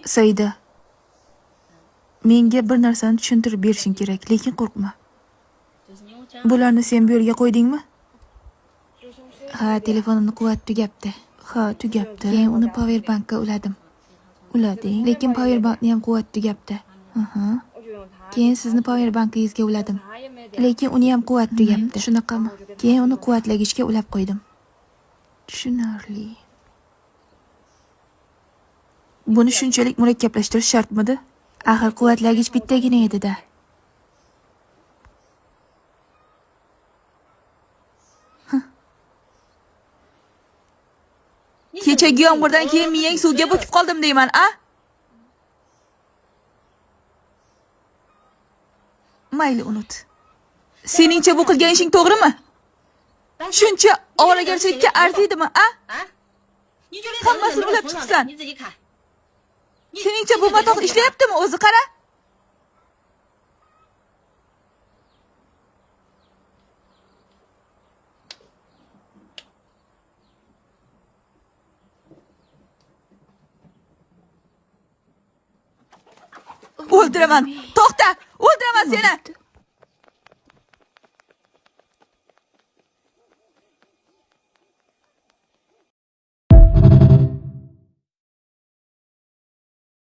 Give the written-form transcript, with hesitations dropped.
Saida, menga bir narsani tushuntirib berishing kerak, lekin qo'rqma. Bularni sen bu yerga qo'ydingmi? Ha, telefonimni quvvat tugabdi. Ha, tugabdi. Keyin uni powerbankka uladim. Ulading, lekin powerbankni ham quvvat tugabdi. Keyin sizni powerbankingizga uladim. Lekin uni ham quvvat tugabdi. Shunaqami? Keyin uni quvvatlagichga ulab qo'ydim. Tushunarli. Buni shunchalik murakkablashtirish shartmidi? Axir quvvatlagich bittagina edi-da. Kechagi yomg'irdan keyin miyang suvga botib qoldim deyman, a? Mayli, unut. Seningcha bu qilgan ishing to'g'rimi? Shuncha ovoragarchilikka arziydimi, a? Hammasini ulab chiqsan. Seningcha bu matoq ishlayaptimi? O'zi qara. O'ldiraman. To'xta! O'ldiraman seni.